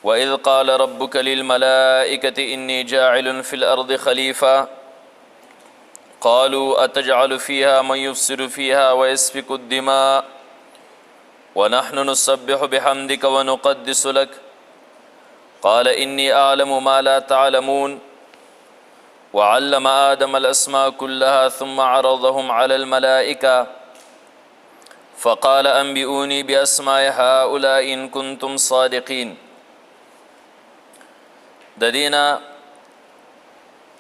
وإذ قال ربك للملائكة إني جاعل في الأرض خليفة قالوا أتجعل فيها من يفسد فيها ويسفك الدماء ونحن نسبح بحمدك ونقدس لك قال إني أعلم ما لا تعلمون وعلم آدم الأسماء كلها ثم عرضهم على الملائكة فقال أنبئوني بأسماء هؤلاء إن كنتم صادقين. د دینا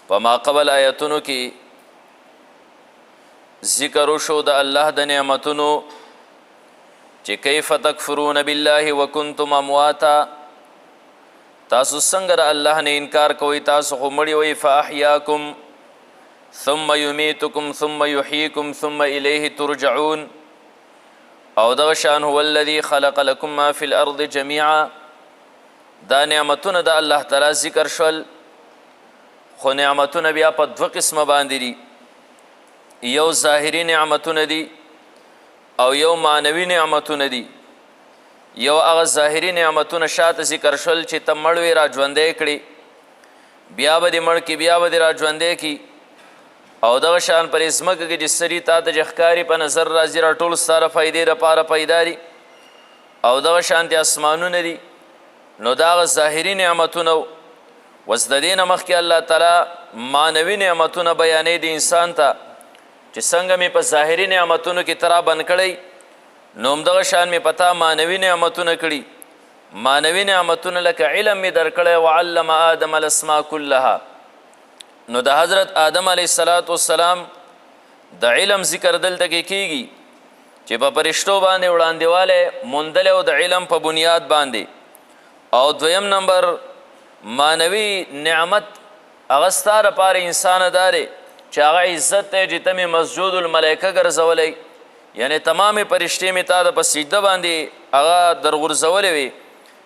په ما قبل آیتونو کې ذکر وشو د الله د نعمتونو چې کیف تکفرون بالله وکنتم امواتا، تاسو څنګه د الله نه انکار کوئ، تاسو خو مړي وئ، فاحیاکم ثم یمیتکم ثم یحییکم ثم الیه ترجعون. او دغه شان هو الذي خلق لكم ما في الارض جميعا. دا نعمتونه د الله تعالی ذکر شول، خو نعمتونه بیا په دوه قسمه باندې دي، یو ظاهري نعمتونه دي او یو معنوي نعمتونه دي. یو هغه ظاهري نعمتونه شاته ذکر شول چې ته مړ وې را ژوندی کړي، بیا به دې مړ کړي، بیا به دې را ژوندی کړي. او دغه شان پر ځمکه کې چې سړي تا ته چې ښکاري په نظر راځي را ټول ستا د فایدې دپاره پیدا دي. او دغه شانتې اسمانونه دي، نو دا هغه ظاهري نعمتونه و. اوس د دې نه مخکې الله تعالی معنوي نعمتونه بیانوي د انسان ته چې څنګه مې په ظاهري نعمتونو کې ته را بند کړی، نو همدغه شان مې په تا معنوي نعمتونه کړي. معنوي نعمتونه لکه علم مې درکړی، وعلم آدم الاسماء کلها. نو د حضرت آدم علیه السلام د علم ذکر دلته کې کیږي چې په فرشتو باندې وړاندېوالی موندلی او د علم په بنیاد باندې. او دویم نمبر معنوي نعمت هغه ستا دپاره انسان دا دی چې هغه عزت دی چې ته مې مسجود الملایکه ګرځولی، یعنی تمامې فرشتې مې تا د په سجده باندې هغه درغورځولې وي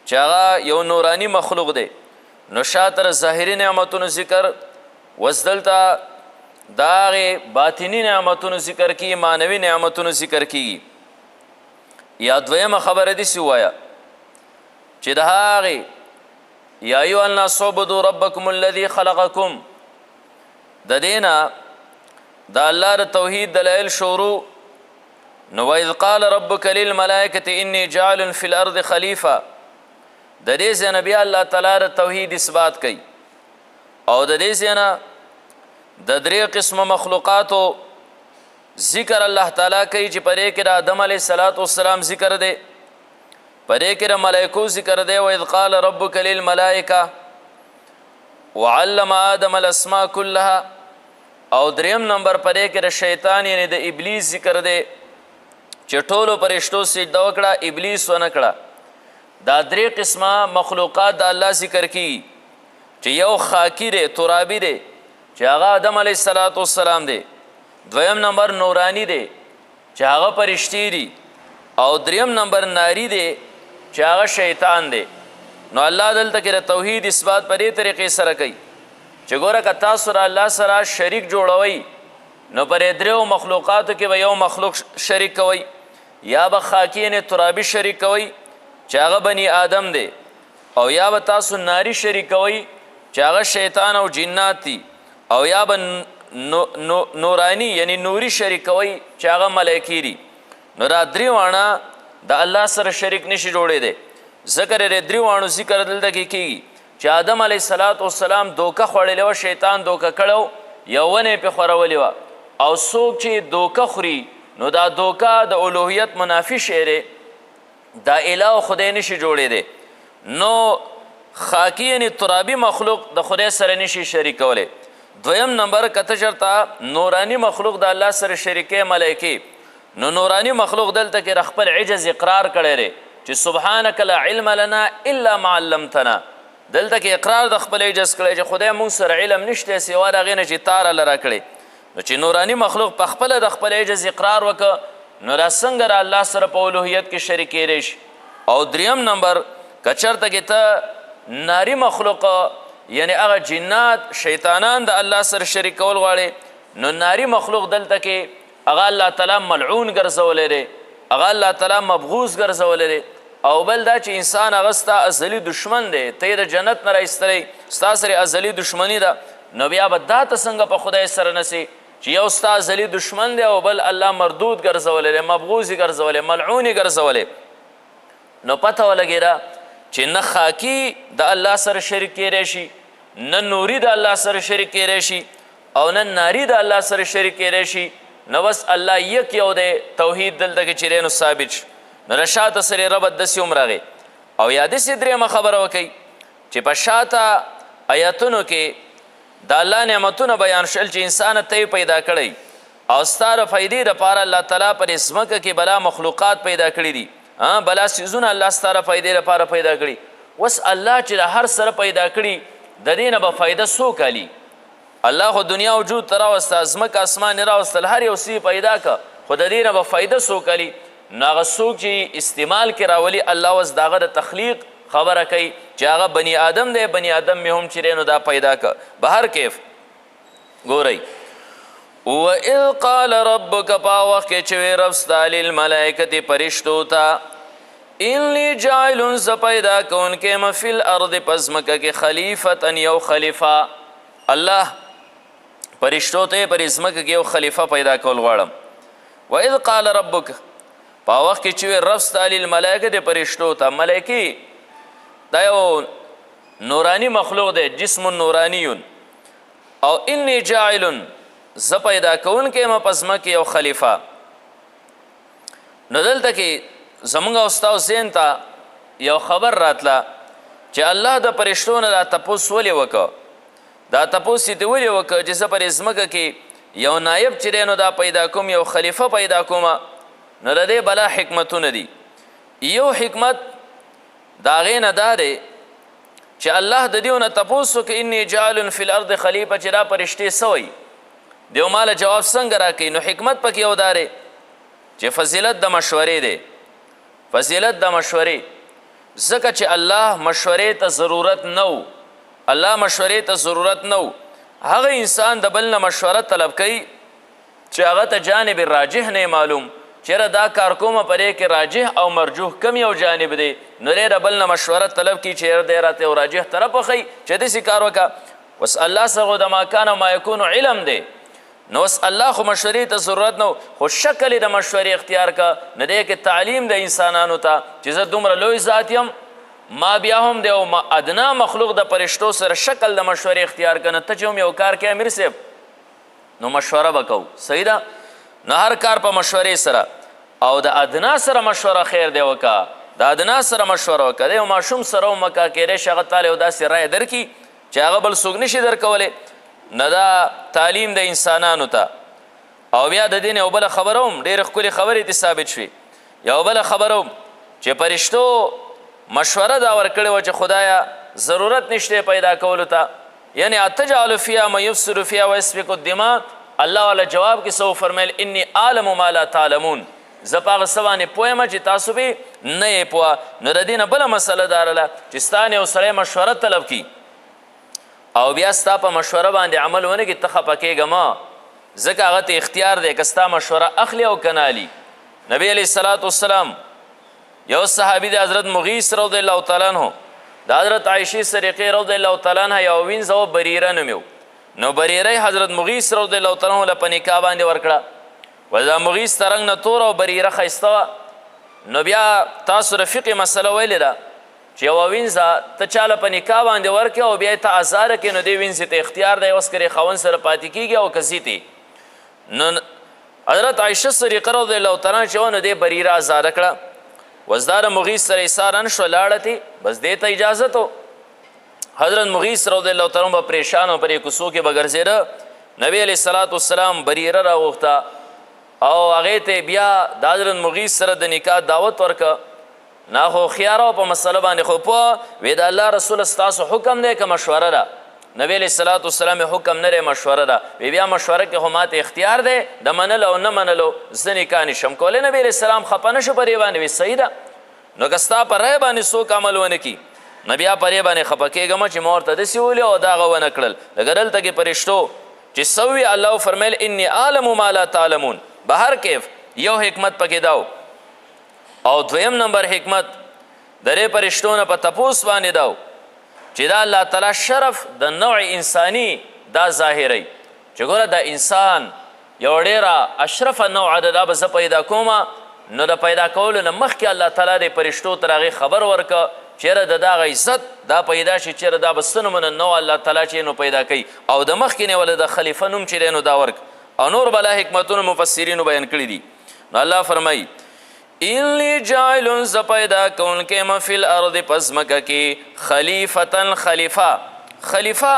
چې هغه یو نوراني مخلوق دی. نو شاته ظاهري نعمتونو ذکر، اوس دلته د هغې باطني نعمتونو ذکر کیږي، معنوي نعمتونو ذکر کیږي. یا دویمه خبره داسې ووایه چې د هغې یا ایها الناس اعبدوا ربکم الذي خلقکم، د دې نه د الله د توحید دلایل شروع. نو وإذ قال ربک للملائکة انی جاعل فی الارض خلیفه، د دې ځای نه بیا الله تعالی د توحید اثبات کوي. او د دې ځای نه د درې قسمه مخلوقاتو ذکر الله تعالی کوي چې په دې کې د آدم علیه السلام ذکر دی، په دې کې د ملایکو ذکر دی. وإذ قال ربک للملائکة وعلم آدم الاسماء كلها. او دریم نمبر په دې کې د شیطان یعنی د ابلیس ذکر دی چې ټولو فرشتو سجده وکړه، ابلیس ونه کړه. دا درې قسمه مخلوقات د الله ذکر کیږي چې یو خاکی دی، ترابي دی چې هغه آدم علیه السلام دی. دویم نمبر نورانی دی چې هغه فرشتې دي. او دریم نمبر ناری دی چې هغه شیطان دی. نو الله دلته کې د توحید اثبات په دې طریقې سره کوي چې ګوره که تاسو را الله سره شریک جوړوئ، نو پر دریو مخلوقاتو کې به یو مخلوق شریک کوئ، یا به خاکی یعنې ترابي شریک کوئ چې هغه بني آدم دی، او یا به تاسو ناری شریک کوئ چې هغه شیطان او جنات دي، او یا به نورانی یعنی نوري شریک کوئ چې هغه ملایکې دي. نو دا درې واړه د الله سره شریک نشي جوړېدی. ذکر د درې واړو ذکر دلته کې کیږي چې آدم علیه السلام دوکه خوړلې وه، شیطان دوکه کړی، یو ونه یې پې خورولې وه. او څوک چې دوکه خوري نو دا دوکه د الوهیت منافي شی دی، دا اله خدای نشي جوړېدی. نو خاکی یعنی ترابي مخلوق د خدای سره نشي شریک کولی. دویم نمبر کته چرته نورانی مخلوق د الله سره شریکې ملایکې، نو نورانی مخلوق دلته کې د خپل عجز اقرار کړی دی چې سبحانک لا علم لنا الا ما علمتنا. دلته کې اقرار د خپل عجز کړی چې خدای مونږ سره علم نشته سوا د هغې نه چې تا راله راکړی. نو چې نورانی مخلوق په خپله د خپل عجز اقرار وکړه، نو دا څنګه د الله سره په الوهیت کې شریکېدی شي. او دریم نمبر که چېرته کې ته ناری مخلوق یعنی هغه جنات شیطانان د الله سره شریک کول غواړي، نو ناری مخلوق دلته کې هغه الله تعالی ملعون ګرځولی دی، هغه الله تعالی مبغوض ګرځولی دی. او بل دا چې انسان هغه ستا ازلي دشمن دی، ته یې د جنت نه راایستلی، ستا سره ازلي دشمني ده، نو بیا به دا ته څنګه په خدای سره نسي چې یو ستا ازلي دشمن دی او بل الله مردود ګرځولی دی، مبغوض یې ګرځولی، ملعون یې ګرځولی. نو پته ولګېده چې نه خاکي د الله سره شریک کیدی شي، نه نوري د الله سره شریک کیدی شي، او نه ناري د الله سره شریک کیدی شي. نو بس الله یک یو دی، توحید دلته کې چې دی نو ثابت شي. نو د شاته سره ربط داسې هم راغی. او یا داسې درېیمه خبره وکئ چې په شاته آیاتونو کې د الله نعمتونه بیان شول چې انسان ته یې پیدا کړی او ستا د فایدې دپاره الله تعالی پر ځمکه کې بلا مخلوقات پیدا کړي دي، بلا څیزونه الله ستا د فایدې لپاره پیدا کړي. اوس الله چې د هر سره پیدا کړي د دې نه به فایده څوک علي؟ الله خو دنیا وجود ته راوسته، ځمکه اسمان یې راوستل، هر یو څه پیدا که، خو د دې نه به فایده څوک علي؟ نو هغه څوک چې استعمال کې راولي الله اوس د هغه د تخلیق خبره کوي چې هغه بني آدم دی، بني آدم مې هم چې دی نو دا پیدا که. به هر کیف ګورئ، وَإِذْ قَالَ رَبُّكَ پا وخت کې چې وی رب ستا للملائکة پرشتو ته إِنِّي جَاعِلٌ زه پیدا کوونکی یم فی الارض په ځمکه کې خلیفة یو خلیفه. الله پرشتو ته پر ځمکه کې یو خلیفه پیدا کول غواړم. وَإِذْ قَالَ رَبُّكَ پا وخت کې چې وی رب ستا للملائکة پرشتو ته، ملائکې دا یو نورانی مخلوق دی، جسم نورانیون، او إِنِّي جَاعِلٌ زه پیدا کوونکی یم په ځمکه یو خلیفه. نو دلته کې زمونږ او ستاسو ذهن ته یو خبر راتله چې الله د پرشتو نه دا تپوس ولې وکړه، دا تپوس یې دې ولې وکړه چې زه پر ځمکه کې یو نایب چې دی نو دا پیدا کوم، یو خلیفه پیدا کومه. نو د دې بلا حکمتونه دي. یو حکمت د هغې نه دا دی چې الله د دې نه تپوس وکړه إني جاعل فی الارض خلیفه، چې دا پرشتې څه وایي؟ دیو ماله جواب څنګه راکوي؟ نو حکمت پکې یو دا دی چې فضیلت د مشورې دی، فضیلت د مشورې، ځکه چې الله مشورې ته ضرورت نه و، الله مشورې ته ضرورت نه و. هغه انسان د بل نه مشوره طلب کوي چې هغه ته جانب راجح نه معلوم، چېرې دا کار کومه په دې کې راجح او مرجوح کم یو جانب دی، نو دی د بل نه مشوره طلب کوي چېرې دی راته یو راجح طرف وښیي چې داسې کار وکړه. اوس الله سره د ما کان ما یکون علم دی، نو اوس الله خو مشورې ته ضرورت نه، خو شکل د مشورې اختیار که، نو دی کې تعلیم د انسانانو ته چې زه دومره لوی ذات یم، ما بیا هم دی او ادنا مخلوق د پرشتو سره شکل د مشورې اختیار که، نو ته چې هم یو کار کوې امیر صاحب نو مشوره به کوو، صحیح ده؟ نو هر کار په مشورې سره، او د ادنا سره مشوره خیر دی وکړه، د ادنا سره مشوره وکړه. د یو ماشوم سره هم وکړه، کیدای شي هغه تاله یو داسې رایه درکړي چې هغه بل څوک نشي درکولی. نه دا تعلیم د انسانانو ته. او بیا د دې نه یو بله خبره هم ډېرې ښکلې خبرې ته ثابت شوې. یو بله خبره هم چې پرشتو مشوره دا ورکړې وه چې خدایه ضرورت نشته پیدا کولو ته، یعنی اتجعل فیها من یفسد فیها ویسفک الدماء. الله والا جواب کې څه وفرمیل؟ انی اعلم ما لا تعلمون، زه په هغه څه باندې پوه یم چې تاسو به نه یې پوه. نو د دې نه بله مسله دا رله چې ستا نه یو سړی مشوره طلب کړي او بیا ستا په مشوره باندې عمل ونه کړي، ته خفه کېږه مه، ځکه هغه ته اختیار دی که ستا مشوره اخلي او که نه علي. نبی علیه الصلاة والسلام یو صحابي د حضرت مغیث رضی الله تعالی عنه د حضرت عایشې صدیقې رضی الله تعالی عنها یو وینځه و بریره نوم یو، نو بریره حضرت مغیث رضی الله تعالی عنه له په نکاح باندې ورکړه. و دا مغیث ته رنګ نه تور او بریره ښایسته وه. نو بیا تاسو د فقې مسله ویلې ده چې یوه وینځه ته چاله په نکاح باندې ورکړې او بیا یې ته ازاره کړې، نو دې وینځې ته اختیار دی اوس که خاوند سره پاتې کېږي او که زیتې. نو حضرت عایشه صدیقه رضی الله تعالی عنها چې وه نو دې بریره ازاره کړه. وس دا د مغیث سره ایساره نه شوه، لاړه تی، بس دې ته اجازت و. حضرت مغیث رضی الله تعالی عنه به پریشان و، پرې کوڅو کې به ګرځېده. نبی علیه الصلاة والسلام بریره راغوښته او هغې ته بیا د حضرت مغیث سره د نکاح دعوت ورکه. نه خو خیاره و په مسله باندې خو پوه وی د الله رسول ستاسو حکم دی که مشوره ده؟ نبی علیه الصلاة والسلام حکم نه دی، مشوره ده. وی بیا مشوره کې خو ماته اختیار دی د منلو او نه منلو، زه نکاح نشم کولی. نبی علیه السلام خفه نه شو په دې باندې، وی صحیح ده. نو که ستا په رایې باندې څوک عمل ونه کړي نو بیا په دې باندې خفه کېږم چې ما ورته داسې ویلي او دا هغه ونه کړل. لکه دلته کې پرشتو چې څه وي الله فرمیل انی اعلم ما لا تعلمون. به هر کیف یو حکمت پکې دا و. او دویم نمبر حکمت درې پرشتو نه په تپوس باندې دا چې دا الله تعالی شرف د نوع انساني دا ظاهروي چې ګوره د انسان یو ډېره اشرفه نوعه ده دا به زه پیدا کومه نو د پیدا کولو نه مخکې الله تعالی د پرشتو تر هغې خبر ورکه چیرې د دغه عزت دا پیدا شي چیرې دا به څه نومونه نو الله تعالی چې نو پیدا کوي او د مخکې نه ولې د خلیفه نوم چې دی نو دا ورک او نور بلا حکمتونه مفسرینو بیان کړي دي نو الله فرمایي اینلی جاعلون ز پیدا کونکې م فی الارض پس مکه کې خلیفتن خلیفه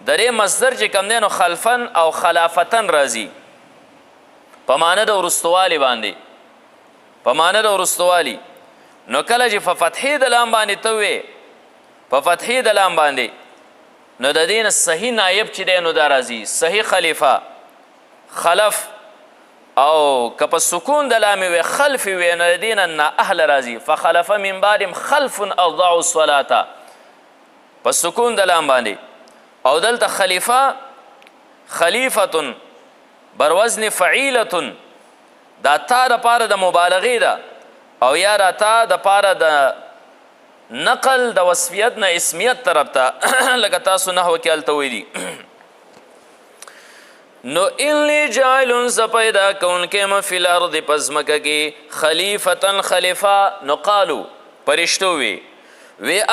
درې مصدر چې کوم دی نو خلفن او خلافتن راځي په معنی د وروستوالي باندې په معنی د وروستوالي نو کله چې په فتحې د لام باندې ته وې په فتحې د لام باندې نو د دې نه صحیح نایب چې دی نو دا راځي صحیح خلیفه خلف او که په سکون د لامې وې خلف وې نو د دې نه نااهله راځي فخلف من بعدهم خلف اضاعوا الصلاة په سکون د لام باندې او دلته خلیفه خلیفتن بروزن فعیلتن دا تا د پاره د مبالغې ده او یا دا تا د پاره د نقل د وصفیت نه اسمیت طرف ته لکه تاسو نحو کې هلته ویلي نو انلی جاعلون ز پیدا کونکې م فی الارض په ځمکه کې خلیفتن خلیفه نو قالو پرشتو وی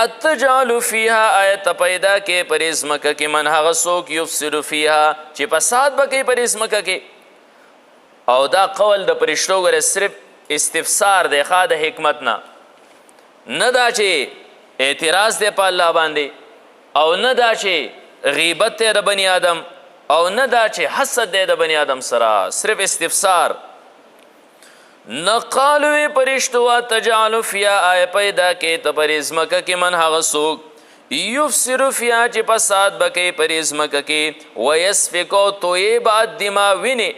اتجعل فیها آیت پیدا کې پر ځمکه کې من هغه څوک یفسد فیها چې فساد به کوي پر ځمکه کې او دا قول د پرشتو ګوره صرف استفسار دی ښه د حکمت نه دا چې اعتراض دی په الله باندې او نه دا چې غیبت دی د بني آدم او نه دا چې حسد دی د بني آدم سره صرف استفسار نقالوی پرشتو تجعلو فیا آی پیدا کې ته پر ځمکه کې من هغه څوک یفسد فیا چې فساد به کوي پر ځمکه کې ویسفکو تویې به الدما وینې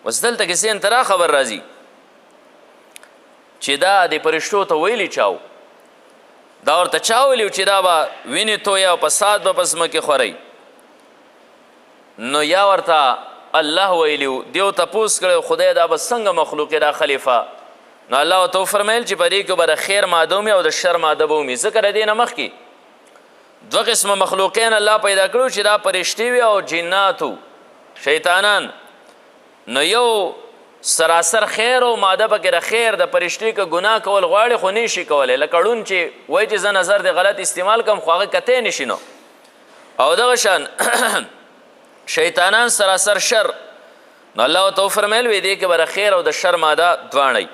اوس دلته کې څه انترا خبر راځي چې دا د پرشتو ته ویلي چاو دا ورته چا ویلي چې دا به وینې تویې او فساد به په ځمکې خورئ نو یا ورته الله ویلیو دیو تپوس کړی خدای دا به څنګه مخلوق دا خلیفه نو الله ورته وفرمیل چې په دې کې به د خیر ماده ومي او د شر ماده به ومي ځکه د دې نه مخکې دوه قسمه مخلوقین الله پیدا کړو چې دا پرشتې وي او جناتو شیطانان نو یو سراسر خیر او ماده پکې د خیر د پرشتې که ګناه کول غواړي خو نه شي کولی لکه ړوند چې وایي چې زه نظر د غلط استعمال کړم خو هغه کتی نه شي نو او دغه شان شیطانان سراسر شر نو الله ورته وفرمیل وی دې کې به د خیر او د شر ماده دواړی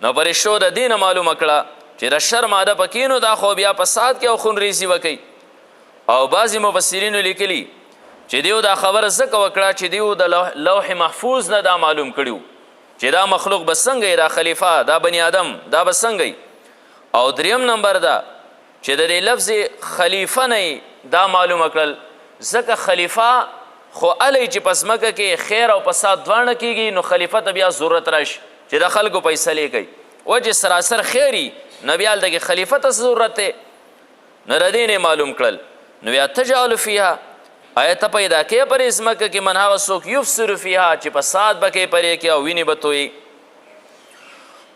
نو پرشتو د دې نه معلومه کړه چې د شر ماده پکې نو دا خو بیا فساد کې او خونریزي وکوي او بعضې مفسرینو لیکلي چې دیو دا خبره ځکه وکړه چې دیو د لوح محفوظ نه دا معلوم کړي چې دا مخلوق به څنګه دا خلیفه دا بني آدم دا به څنګه او دریم نمبر دا چې د دې لفظ خلیفه نه دا معلومه کړل ځکه خلیفه خو علی چې پس مکه کې خیر او فساد دواړه کیږي نو خلیفه ته بیا ضرورت راشي چې د خلکو فیصلې کوي وجه سراسر خیری نو بیا هلته کې خلیفه ته ضرورت دی نو د دې نه معلوم کړل نو بیا تجعل فیها آیت پیدا کې پر ځمکه کې من هغه څوک یفسد فیها چې فساد به کوي پرې کې او وینې به تویي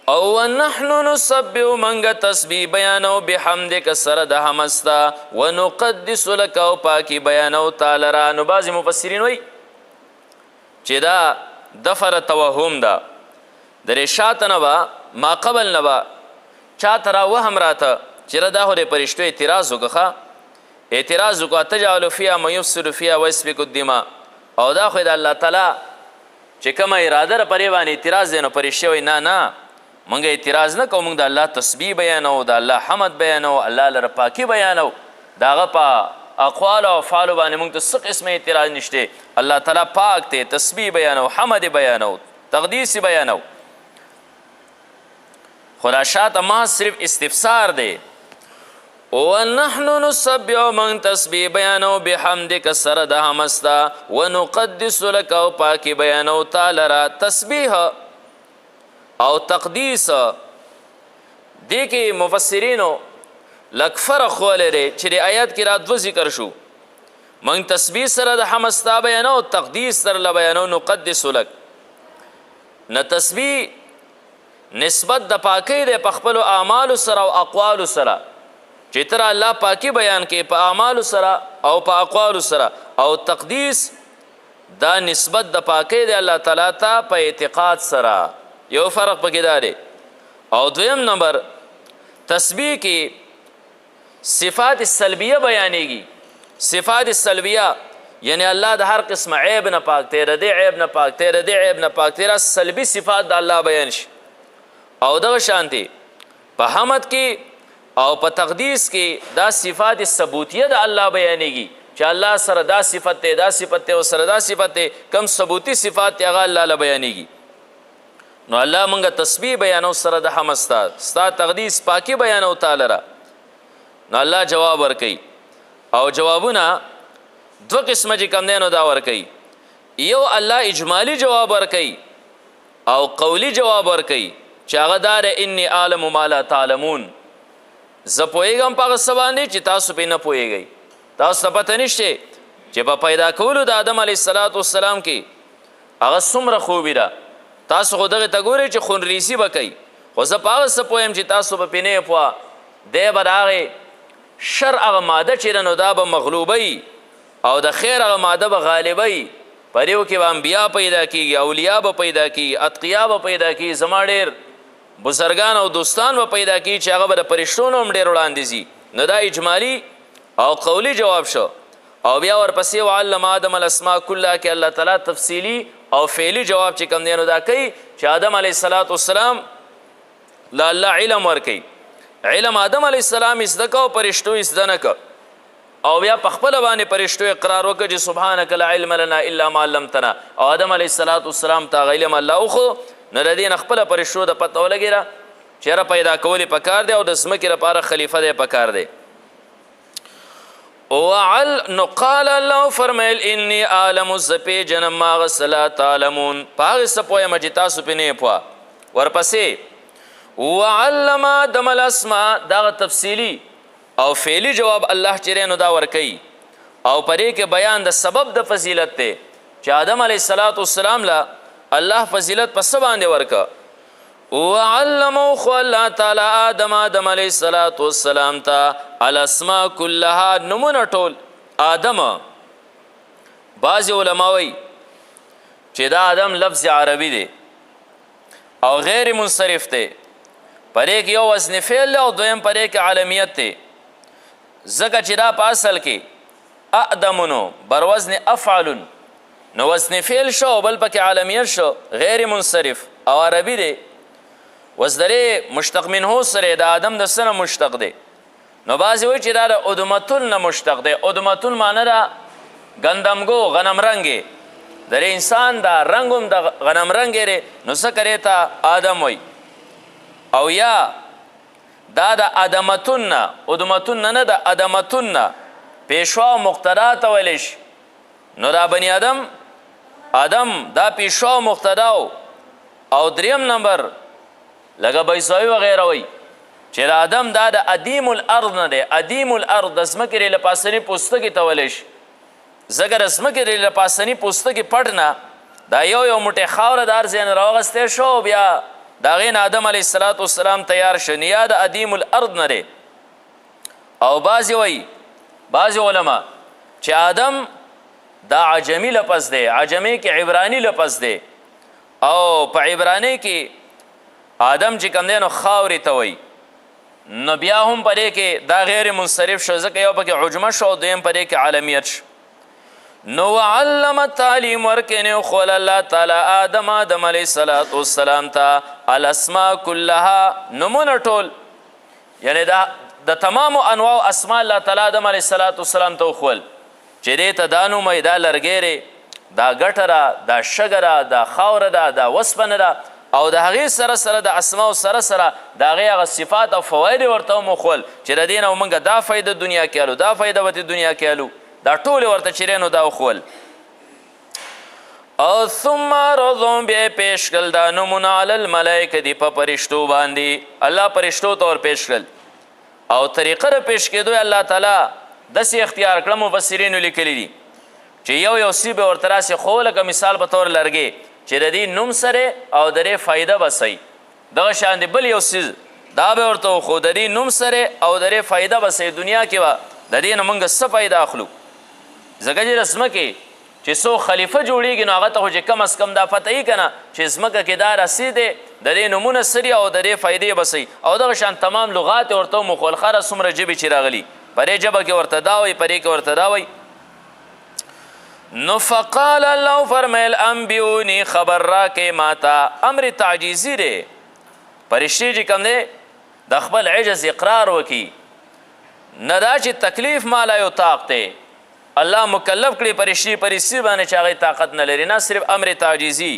او نحن نسبح منګه تسبیح بیانو بحمدک سره د حمستا ونقدس لک او پاکی بیانو تعالی را نو بعضې مفسرین وایي چې دا دفر توهم ده د دې شاته نه به ما قبل نه به چاته را وهم راته چې دا خو د پرشتو اعتراض وکړه اعتراض وکړه تجعل فیها من یفسد فیها ویسفک الدماء او دا خو د الله تعالی چې کومه اراده ده پرې باندې اعتراض دی نو پرشتې وایي نه مونږ اعتراض نه کوو مونږ د الله تسبیح بیانو د الله حمد بیانو الله لره پاکي بیانو د هغه په اقوالو او افعالو باندې مونږ ته څه قسمه اعتراض نشته الله تعالی پاک دی تسبیح بیانو حمد بیانو تقدیس بیانو خدا شاته ما صرف استفسار دی ونحن نسبح من تسبیح بیانو بحمدک سره د حمستا ونقدس لک او پاکي بیانو تعالی را تسبیح او تقدیس دې کې مفسرینو لږ فرق ولري چې د آیات کې را دوه ذکر شو من تسبیح سره د حمستا بیانو او تقدیس سره له بیانو نقدس لک نه تسبیح نسبت د پاکی دی په خپلو اعمالو سره او اقوالو سره چې تر الله پاکی بیان کې په اعمالو سره او په اقوالو سره او تقدیس دا نسبت د پاکی دی الله تعالی ته په اعتقاد سره یو فرق پکې دا دی او دویم نمبر تسبیح کې صفات سلبیه بیانېږي صفات سلبیه یعنی الله د هر قسم عیب نه پاک دی د دې عیب نه پاک دی د دې عیب نه پاک دی را سلبي صفات د الله بیان شي او دغه شانتي په حمد کې او په تقدیس کې دا صفات ثبوتیه د الله بیانېږي چې الله سره دا صفت دی دا صفت دی او سره دا صفت دی کم ثبوتی صفات دی هغه الله له بیانېږي نو الله مونږه تسبیح بیانو سره د حمد ستا تقدیس پاکي بیانو تعالی را نو الله جواب ورکوي او جوابونه دو قسمه چې کم دی نو دا ورکوي یو الله اجمالی جواب ورکوي او قولی جواب ورکوي چې هغه دا دی انی اعلم ما لا تعلمون زه پوهېږم په هغه څه باندې چې تاسو پرې نه پوهېږئ تاسو ته پته نشته چې په پیدا کولو د آدم علیه السلام کې هغه څومره خوبي ده تاسو خو دغې ته ګورئ چې خونریزي به کوي خو زه په هغه څه پوهیم چې تاسو به پرې نه پوه دی به د هغې شر هغه ماده چې ده نو دا به مغلوبوي او د خیر هغه ماده به غالبوي په دیو کې به انبیا پیدا کیږي اولیاء به پیدا کیږي اتقیا به پیدا کیږي زما ډېر بزرګان او دوستان به پیدا کیږي چې هغه به د فرشتو نه هم ډېر وړاندې ځي نو دا اجمالي او قولی جواب شو او بیا ورپسې وعلم آدم الاسماء کلها کې الله تعالی تفصیلي او فعلي جواب چې کوم دی نو دا کوي چې آدم علیه السلام له الله علم ورکوي علم آدم علیه السلام زده که او فرشتو زده نه که او بیا په خپله باندې فرشتو اقرار وکړه چې سبحانک لا علم لنا الا ما علمتنا او آدم علیه السلام ته هغه علم الله وخو نو د دې نه خپله فرشتو د پته ولګېده چې یاره پیدا کول یې پکار دی او د ځمکې لپاره خلیفه دی پکار دی نو قال الله فرمیل انی اعلم زه پیژنم ما هغه څه لا تعلمون په هغې څه پوهیم چې تاسو پرې نه یې پوه ورپسې وعلم آدم الاسماء دغه تفصیلي او فعلی جواب الله چې نو دا ورکوي او پرې کې بیان د سبب د فضیلت دی چې آدم علیه السلام له الله فضیلت په څه باندې ورکه وعلمه خو الله تعالی آدم علیه السلام ته الاسماء کلها نمونه ټول آدم بعضې علما وایي چې دا آدم لفظ عربي دی او غیر منصرف دی پرې کې یو وزن فعل دی او دویم پرې کې عالمیت دی ځکه چې دا په اصل کې اقدمونو بر وزن افعلون نو وزن فعل شو بل پکې عالمیت شو غیر منصرف او عربي دی وزدرې مشتق منه سره د آدم د څه نه مشتق دی نو بعضې وایي چې دا د ادمتون نه مشتق دی ادمتون معنی ده ګندمګو غنم رنګې در انسان دا رنګ هم د غنم رنګې دی نو څه کرې ته آدم وایي او یا دا د ادمتون نه ادمتون نه د ادمتون نه پیشوا و مقتدا ته ویلی شي نو دا بني آدم دا پیشوا و مقتدا او دریم نمبر لکه بیساوي وغیره وایي چې د آدم دا د ادیم الارض نه دی ادیم الارض د ځمکې ریله پاسني پوستکي ته ویلی شي ځکه د ځمکې ریله پاسني پوستکي پټ نه دا یو موټی خاوره د هر ځای نه راوغستی شو بیا د هغې نه آدم علیه السلام تیار شو نو یا د ادیم الارض نه دی او بعضې وایي بعضې علما چې آدم دا عجمی لفظ دی عجمی کې عبرانی لفظ دی او په عبرانی کې آدم چې کوم دی نو خاورې ته وایي نو بیا هم پرې کې دا غیر منصرف شو ځکه یو پکې عجمه شو او دویم پرې کې عالمیت شو نو وعلم تعلیم ورکړی خو الله تعالی آدم علیه السلام ته الاسماء کلها نمونه ټول یعنی د تمامو انواع اسماء الله تعالی آدم علیه السلام ته وښول چې دې ته دا نوم دا لرګی دا ګټه ده دا شګه ده دا خاوره ده دا وسپنه ده او د هغې سره سره د اسماو سره سره د هغې هغه صفات او فواید ورته هم وښول چې د دې نه موږ دا فایده دنیا کې الو دا فایده به دنیا کې الو دا ټولې ورته چې نو دا وښول او ثم عرضهم بیا یې پیش کړل دا نومونه علی الملایکه دي په فرشتو باندې الله فرشتو ته ور پیش کړل او طریقه د پیش کېدو الله تعالی داسې اختیار کړه مفسرینو لیکلي دي چې یو سی به ورته راسې خو لکه مثال په طور لرګې چې د دې نوم سره او د دې فایده به صحیح دغه شان دی بل یو څیز دا به ورته وښو د دې نوم سره او د دې فایده به سې دنیا کې به د دې نه موږ څه فایده اخلو ځکه چې د ځمکې چې څو خلیفه جوړېږي نو هغه ته خو چې کم از کم دا پته یي که نه چې ځمکه کې دا رسي دی د دې نومونه څه او د دې فایدې به څه او دغه شان تمام لغات یې ورته ومخولخره څومره ژبې چې راغلي په دې ژبه کې ورته دا وایي په دې کې ورته دا وایي نو فقال الله فرمیل انبیونی خبر راکې ماته امر تعجیزي دی پرشتې چې کوم دی د خپل عجز اقرار وکړي نه دا چې تکلیف مالا یطاق دی الله مکلف کړي پرشتې باندې چې هغې طاقت نه لري نه صرف امر تعجیزي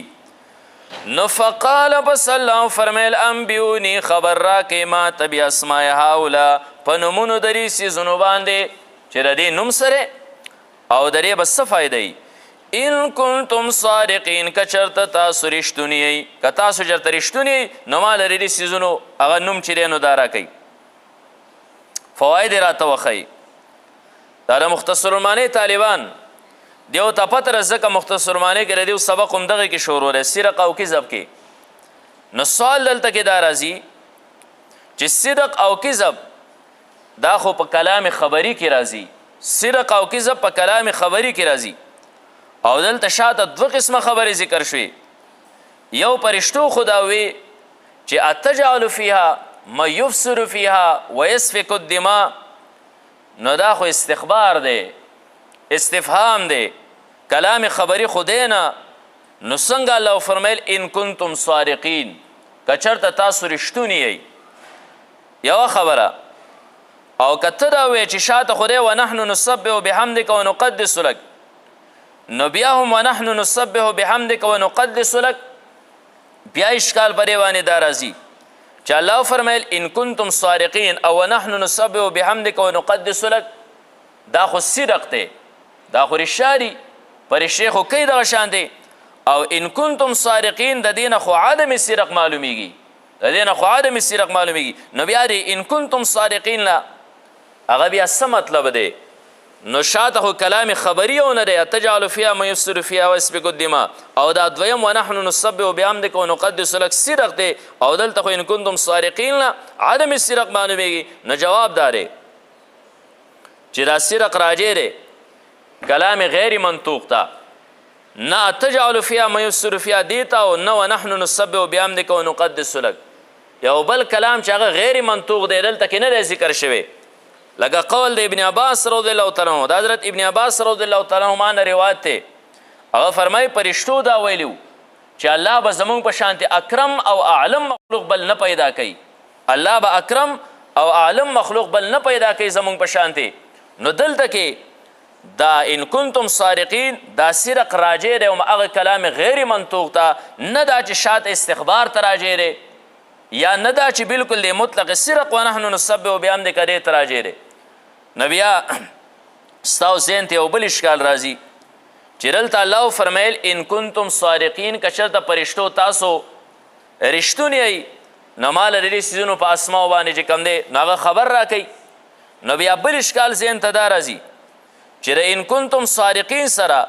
نو فقال بس الله فرمیل انبیونی خبر راکې ماته باسماء هؤلاء په نومونو د دې څیزونو باندې چې د دې نوم سره او د دې به څه فایده ان کنتم صادقین که چېرته تاسو رښتوني یئ که تاسو چېرته رښتوني یئ نو ما له دې څیزونو هغه نوم چې دی نو دا راکوئ فواید یې راته وښئ دا د مختصر المعنی طالبان دیو ته پته ده ځکه مختصر المعنی کې د دیو سبق هم دغه کې شروع دی صدق او کذب کې نو سوال دلته کې دا راځي چې صدق او کذب دا خو په کلام خبري کې راځي صدق او کذب په کلام خبري کې راځي او دلته شاته دوه قسمه خبرې ذکر شوې یو پرشتو خداوي چې اتجعل فیها ما یفسر فیها ویسفک الدماء نو دا خو استخبار دی استفهام دی کلام خبری خودینا نو څنګه الله فرمیل ان کنتم صادقین که چېرته تاسو رښتوني یئ یوه خبره او که ته دا وایې چې شاته خدای ونحن نسبح بحمدک ونقدس لک نو بیا هم ونحن نسبح بحمدک ونقدس لک بیا اشکال په دې باندې دا راځي چې الله فرمیل ان کنتم صادقین او ونحن نسبح بحمدک ونقدس لک دا خو صدق دی دا خو رښتیا دي پرشتې خو کوي دغه شان دی او ان کنتم صادقین د دې نه خو عدم صدق معلومیږي د دې نه خو عدم صدق معلومیږي نو بیا دی ان کنتم صادقین لا هغه بیا څه مطلب دی نو شاته خو کلام خبري او نه دی اتجعل فیها ما یفسد فیها ویسفک الدماء او دا دویم ونحن نسبح بحمدک ونقدس لک صدق دی او دلته خو ان کنتم صادقین لا عدم صدق معلومیږي نو جواب دا دی چې دا صدق راجع دی کلام غیر منطوق تا نه اتجعل فیها ما یفسد فیها دیتا او نه ونحن نسبح بحمدک ونقدس لک یو بل کلام چې هغه غیر منطوق دی دلته کې نه دی ذکر شوی لکه قول د ابن عباس رضی الله تعالی عنه د حضرت ابن عباس رضی الله تعالی عنه نه روایت دی هغه فرمایي پرشتو دا ویلو چې الله به زمونږ په شانتي اکرم او اعلم مخلوق بل نه پیدا کوي الله به اکرم او اعلم مخلوق بل نه پیدا کوي زمونږ په شانتي نو دلته کې دا ان کنتم صادقین دا صدق راجع دی او هغه کلام غیر منطوق ته نه دا چې شاته استخبار ته راجع دی یا نه دا چې بالکل دی مطلق صدق ونحن نسبح بحمدک دې ته راجع دی نو بیا ستاسو ذهن ته یو بل اشکال راځي چې دلته الله فرمیل ان کنتم صادقین که چېرته پرشتو تاسو رښتوني یئ نو ما له دې څیزونو په اسماو باندې چې کوم دی نو هغه خبر راکوئ نو بیا بل اشکال ذهن ته دا راځي چې د ان کنتم صادقین سره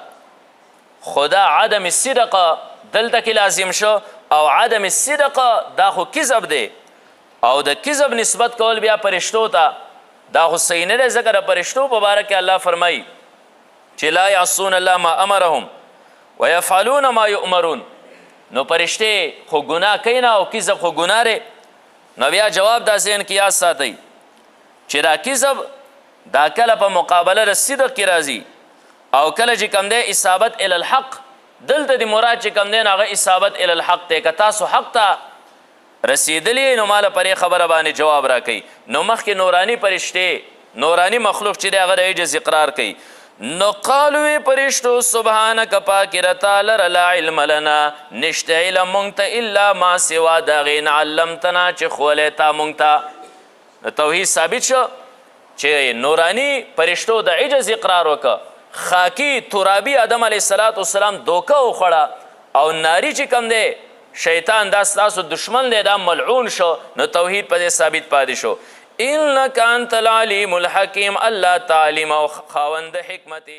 خدا عدم الصدق دلته کې لازم شو او عدم الصدق دا خو کذب دی او د کذب نسبت کول بیا پرشتو ته دا خو صحیح نه دی ځکه د پرشتو په باره کې الله فرمایي چې لا یعصون الله ما امرهم ویفعلون ما یؤمرون نو پرشتې خو ګناه کوي نه او کذب خو ګناه دی نو بیا جواب دا ذهن کې یاد ساتئ چې دا کذب دا کله په مقابله د صدق کې راځي او کله چې کوم دی اصابت الی الحق دلته د مراد چې کوم دی هغه اصابت الی الحق دی که تاسو حق ته رسیدلی نو ماله پرې خبره باندې جواب راکوي نو مخکې نورانی پرشتې نورانی مخلوق چې دی هغه د عجز اقرار کوي نو قالو پرشتو سبحانک پاکې را تعالی لا علم لنا نشته علم مونږ ته الا ما سوا د هغې نه علمتنا چې ښولی تا مونږ ته توحید ثابت شو چې نورانی پرشتو د عجز اقرار وکړه خاکی ترابی آدم علیه السلام دوکه وخوړه او ناری چې کم دی شیطان دا ستاسو دشمن دی دا ملعون شو نو توحید په دې ثابت پاتې شو انک انت العلیم الحکیم الله تعلیم او خاوند حکمت